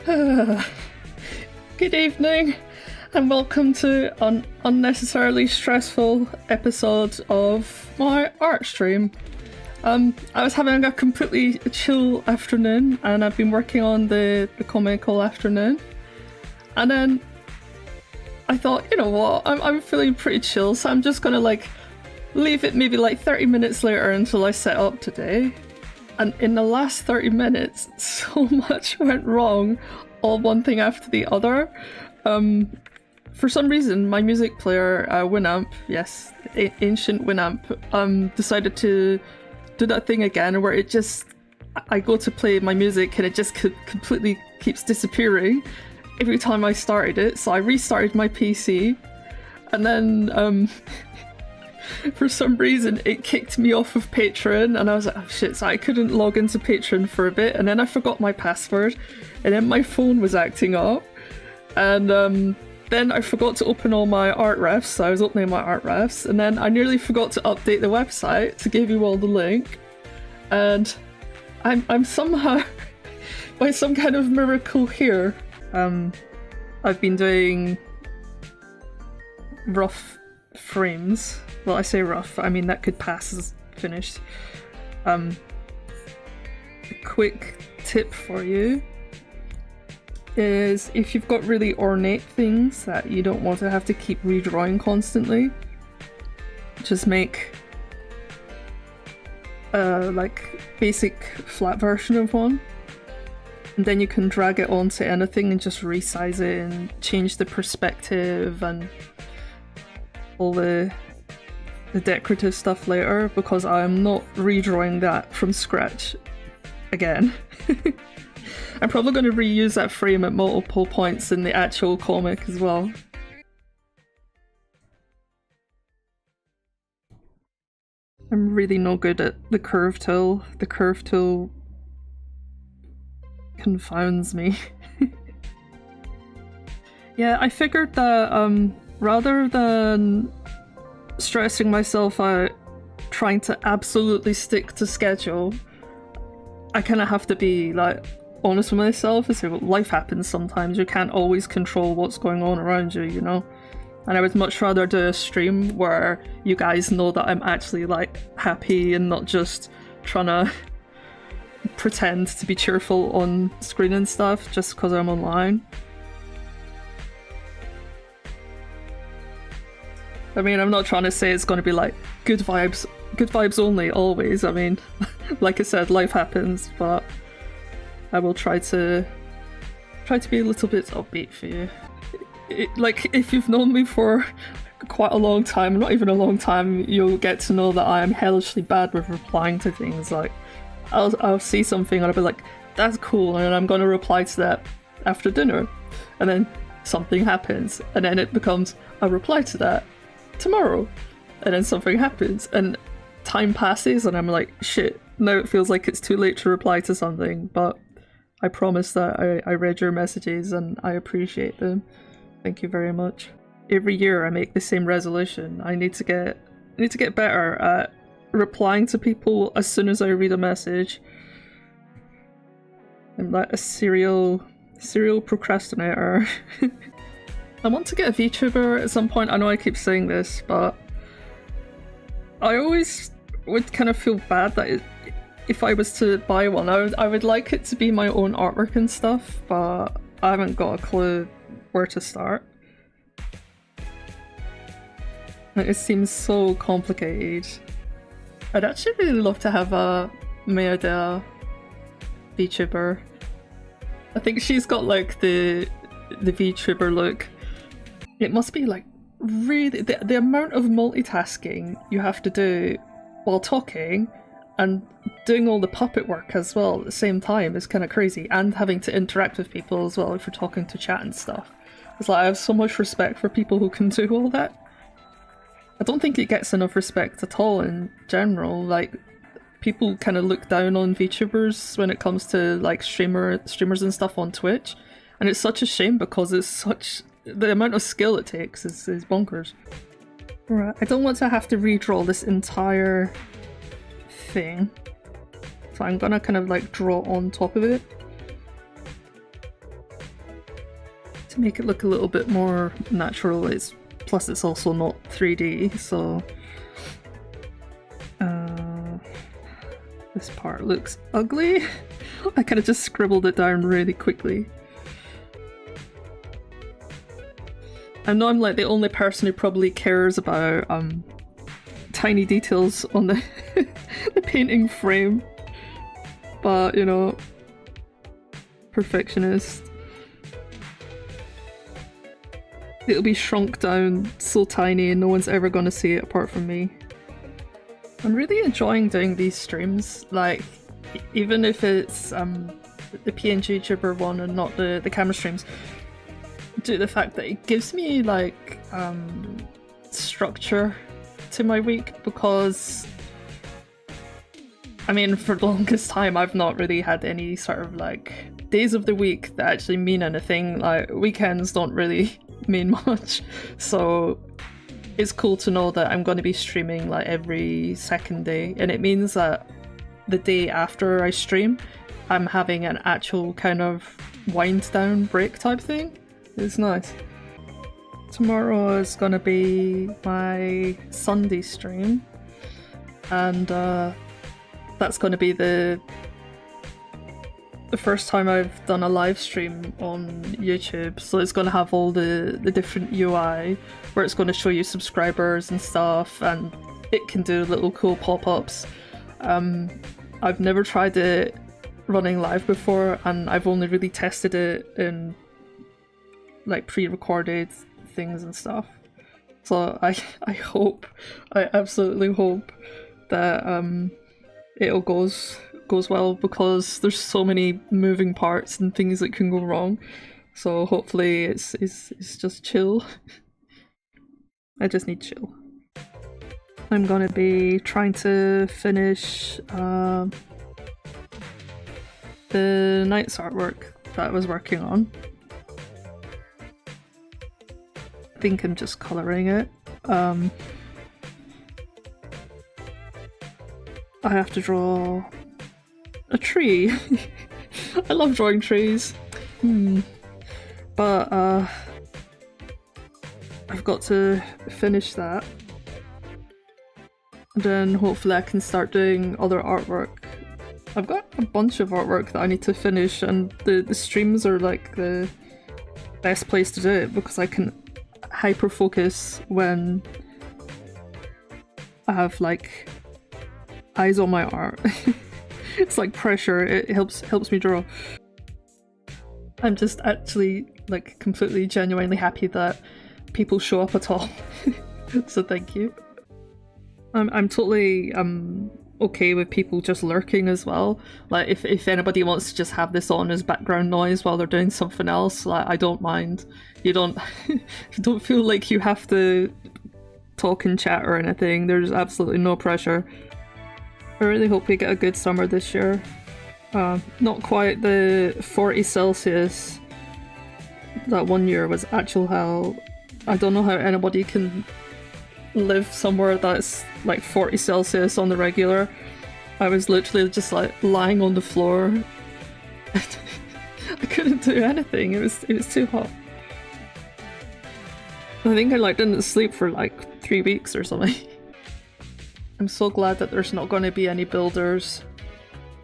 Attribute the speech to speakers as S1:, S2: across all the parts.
S1: Good evening, and welcome to an unnecessarily stressful episode of my art stream. I was having a completely chill afternoon, and I've been working on the comic all afternoon. And then I thought, you know what, I'm feeling pretty chill, so I'm just gonna like leave it maybe like 30 minutes later until I set up today. And in the last 30 minutes, so much went wrong, all one thing after the other. For some reason, my music player, Winamp, yes, ancient Winamp, decided to do that thing again where it just, I go to play my music and it just completely keeps disappearing every time I started it. So I restarted my PC, and then for some reason it kicked me off of Patreon, and I was like, oh shit, so I couldn't log into Patreon for a bit, and then I forgot my password, and then my phone was acting up, and then I forgot to open all my art refs, so I was opening my art refs, and then I nearly forgot to update the website to give you all the link, and I'm somehow, by some kind of miracle here, I've been doing rough frames. Well, I say rough, I mean that could pass as finished. A quick tip for you is if you've got really ornate things that you don't want to have to keep redrawing constantly, just make like basic flat version of one, and then you can drag it onto anything and just resize it and change the perspective and all the decorative stuff later, because I'm not redrawing that from scratch again. I'm probably going to reuse that frame at multiple points in the actual comic as well. I'm really no good at the curve tool. The curve tool confounds me. Yeah, I figured that rather than stressing myself out trying to absolutely stick to schedule, I kind of have to be like honest with myself and say, well, life happens sometimes, you can't always control what's going on around you, you know? And I would much rather do a stream where you guys know that I'm actually like happy and not just trying to pretend to be cheerful on screen and stuff just because I'm online. I mean, I'm not trying to say it's going to be like good vibes only always. I mean, like I said, life happens, but I will try to be a little bit upbeat for you. Like, if you've known me for quite a long time, not even a long time, you'll get to know that I am hellishly bad with replying to things. Like, I'll see something and I'll be like, that's cool, and I'm going to reply to that after dinner, and then something happens, and then it becomes a reply to that tomorrow, and then something happens and time passes and I'm like, shit, now it feels like it's too late to reply to something, but I promise that I read your messages and I appreciate them. Thank you very much. Every year I make the same resolution. I need to get better at replying to people as soon as I read a message. I'm like a serial procrastinator. I want to get a VeadoTuber at some point. I know I keep saying this, but I always would kind of feel bad that if I was to buy one, I would like it to be my own artwork and stuff, but I haven't got a clue where to start. Like, it seems so complicated. I'd actually really love to have a Mayada VTuber. I think she's got like the VTuber look. It must be like really the amount of multitasking you have to do while talking and doing all the puppet work as well at the same time is kind of crazy, and having to interact with people as well if you're talking to chat and stuff. It's like, I have so much respect for people who can do all that. I don't think it gets enough respect at all in general. Like, people kind of look down on VTubers when it comes to like streamers and stuff on Twitch, and it's such a shame because it's such, the amount of skill it takes is bonkers. Right, I don't want to have to redraw this entire thing, so I'm gonna kind of like draw on top of it. to make it look a little bit more natural. Plus it's also not 3D, so this part looks ugly. I kind of just scribbled it down really quickly. I know I'm like the only person who probably cares about tiny details on the, the painting frame, but you know, perfectionist. It'll be shrunk down so tiny and no one's ever gonna see it apart from me. I'm really enjoying doing these streams, like, even if it's the PNGTuber one and not the camera streams, due to the fact that it gives me, like, structure to my week, because, I mean, for the longest time I've not really had any sort of, like, days of the week that actually mean anything. Like, weekends don't really mean much, so it's cool to know that I'm going to be streaming like every second day, and it means that the day after I stream I'm having an actual kind of wind down break type thing. It's nice. Tomorrow is going to be my Sunday stream, and that's going to be the first time I've done a live stream on YouTube, so it's going to have all the different UI where it's going to show you subscribers and stuff, and it can do little cool pop-ups. I've never tried it running live before, and I've only really tested it in like pre-recorded things and stuff. So I absolutely hope that it'll goes well, because there's so many moving parts and things that can go wrong. So hopefully it's just chill. I just need chill. I'm gonna be trying to finish the Knight's artwork that I was working on. I think I'm just colouring it. I have to draw a tree. I love drawing trees. But I've got to finish that. And then hopefully I can start doing other artwork. I've got a bunch of artwork that I need to finish, and the streams are like the best place to do it, because I can hyper focus when I have like eyes on my art. It's like pressure. It helps me draw. I'm just actually like completely genuinely happy that people show up at all. So thank you. I'm totally okay with people just lurking as well. Like if anybody wants to just have this on as background noise while they're doing something else, like I don't mind. You don't you don't feel like you have to talk and chat or anything. There's absolutely no pressure. I really hope we get a good summer this year. Not quite the 40 Celsius that one year was actual hell. I don't know how anybody can live somewhere that's like 40 Celsius on the regular. I was literally just like lying on the floor. I couldn't do anything. It was too hot. I think I like didn't sleep for like 3 weeks or something. I'm so glad that there's not going to be any builders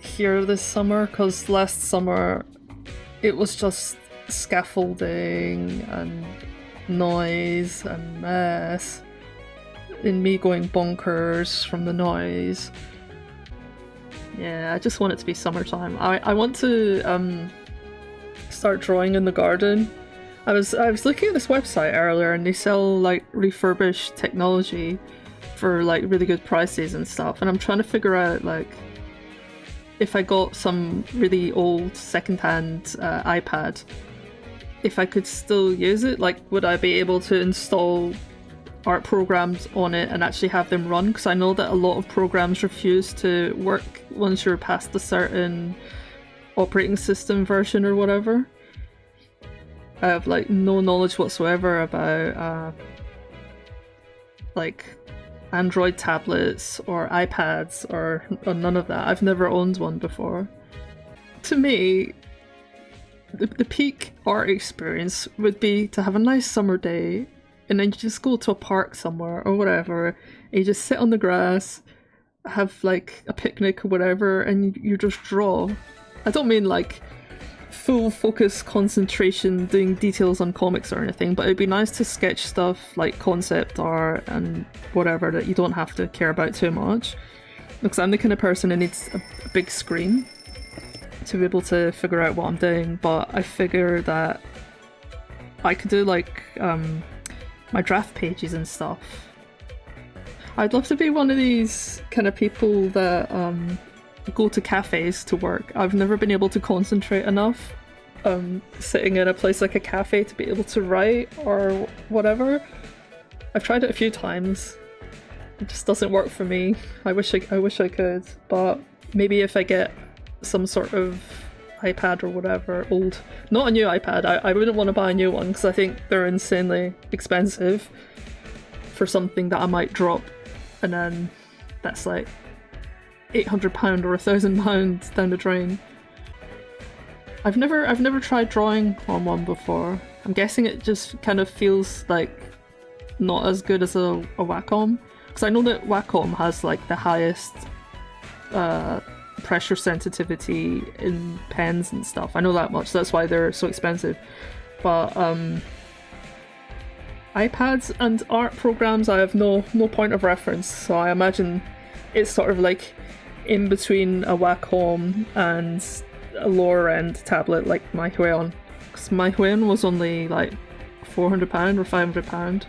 S1: here this summer, because last summer it was just scaffolding and noise and mess, and me going bonkers from the noise. Yeah, I just want it to be summertime. I want to start drawing in the garden. I was looking at this website earlier, and they sell like refurbished technology for like really good prices and stuff, and I'm trying to figure out like if I got some really old secondhand iPad, if I could still use it. Like, would I be able to install art programs on it and actually have them run? Because I know that a lot of programs refuse to work once you're past a certain operating system version or whatever. I have like no knowledge whatsoever about like Android tablets or iPads or none of that. I've never owned one before. To me, the peak art experience would be to have a nice summer day and then you just go to a park somewhere or whatever, and you just sit on the grass, have like a picnic or whatever, and you just draw. I don't mean like full focus concentration doing details on comics or anything, but it'd be nice to sketch stuff like concept art and whatever that you don't have to care about too much. Because I'm the kind of person who needs a big screen to be able to figure out what I'm doing, but I figure that I could do like my draft pages and stuff. I'd love to be one of these kind of people that go to cafes to work. I've never been able to concentrate enough sitting in a place like a cafe to be able to write or whatever. I've tried it a few times. It just doesn't work for me. I wish I could, but maybe if I get some sort of iPad or whatever, not a new iPad, I wouldn't want to buy a new one because I think they're insanely expensive for something that I might drop, and then that's like £800 or £1,000 down the drain. I've never tried drawing on one before. I'm guessing it just kind of feels like not as good as a Wacom, because I know that Wacom has like the highest pressure sensitivity in pens and stuff. I know that much, that's why they're so expensive. But iPads and art programs, I have no point of reference, so I imagine it's sort of like in between a Wacom and a lower end tablet like my Huion, because my Huion was only like £400 or £500.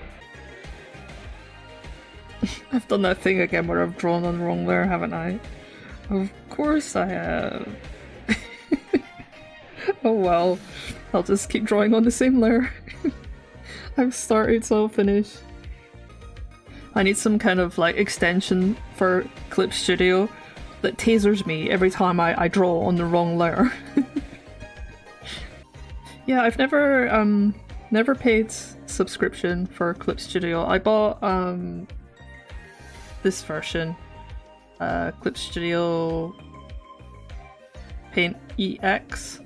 S1: I've done that thing again where I've drawn on the wrong layer, haven't I? Of course I have. Oh well, I'll just keep drawing on the same layer. I've started, so I'll finish. I need some kind of like extension for Clip Studio that tasers me every time I draw on the wrong layer. Yeah, I've never paid subscription for Clip Studio. I bought this version, Clip Studio Paint EX.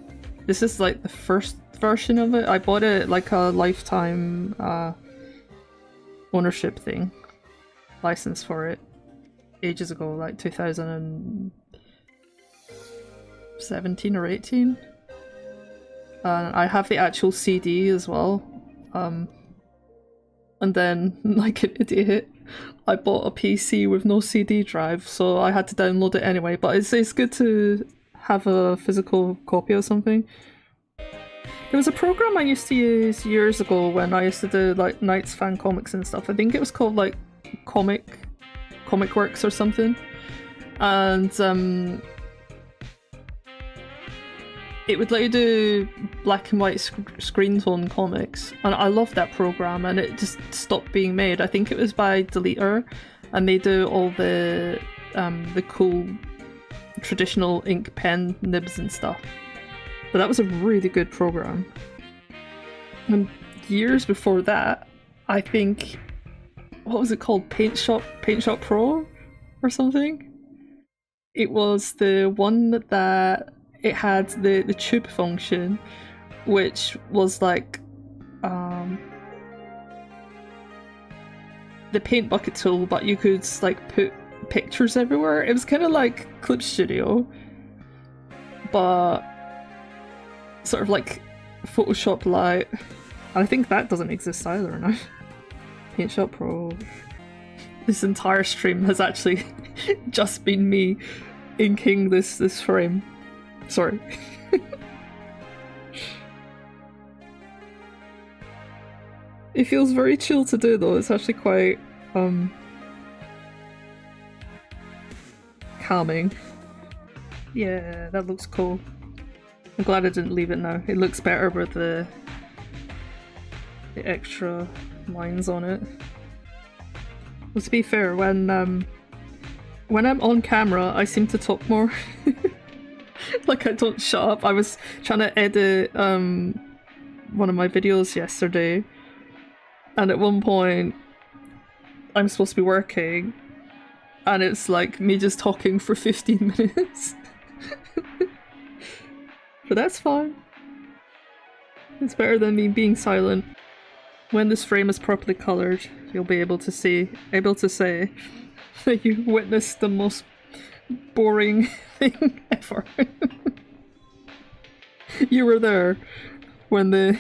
S1: This is like the first version of it. I bought it like a lifetime ownership thing, license for it ages ago, like 2017 or 18. I have the actual CD as well. And then, like an idiot, I bought a PC with no CD drive, so I had to download it anyway. But it's good to have a physical copy of something. There was a program I used to use years ago when I used to do like Knights fan comics and stuff. I think it was called like Comic Works or something. And it would let you do black and white screen tone comics, and I loved that program, and it just stopped being made. I think it was by Litra, and they do all the cool traditional ink pen nibs and stuff. But that was a really good program. And years before that, I think, what was it called? Paint Shop Pro or something? It was the one that it had the tube function, which was like the paint bucket tool, but you could like put pictures everywhere. It was kind of like Clip Studio, but sort of like Photoshop Lite. I think that doesn't exist either now. Paint Shop Pro. This entire stream has actually just been me inking this frame. Sorry. It feels very chill to do though. It's actually quite calming. Yeah, that looks cool. I'm glad I didn't leave it now. It looks better with the extra lines on it. Well, to be fair, when I'm on camera, I seem to talk more. Like I don't shut up. I was trying to edit one of my videos yesterday, and at one point I'm supposed to be working, and it's like me just talking for 15 minutes. But that's fine. It's better than me being silent. When this frame is properly colored, you'll be able to say that you witnessed the most boring thing ever. You were there when the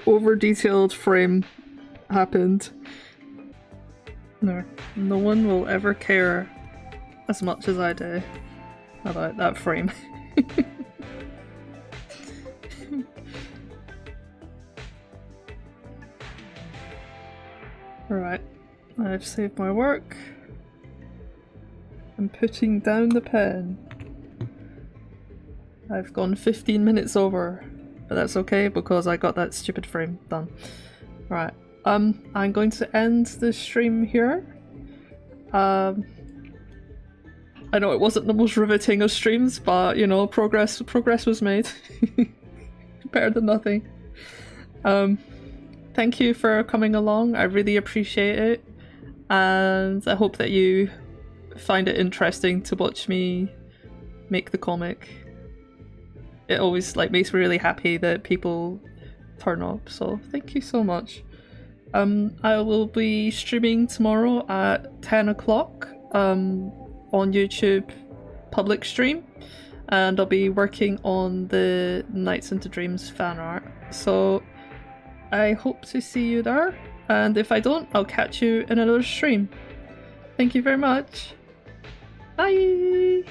S1: over-detailed frame happened. No one will ever care as much as I do about that frame. Right, I've saved my work. I'm putting down the pen. I've gone 15 minutes over, but that's okay because I got that stupid frame done. Right, I'm going to end the stream here. I know it wasn't the most riveting of streams, but you know, progress was made. Better than nothing. Thank you for coming along, I really appreciate it, and I hope that you find it interesting to watch me make the comic. It always makes me really happy that people turn up, so thank you so much. I will be streaming tomorrow at 10 o'clock on YouTube public stream, and I'll be working on the Nights into Dreams fan art, so I hope to see you there, and if I don't, I'll catch you in another stream. Thank you very much. Bye!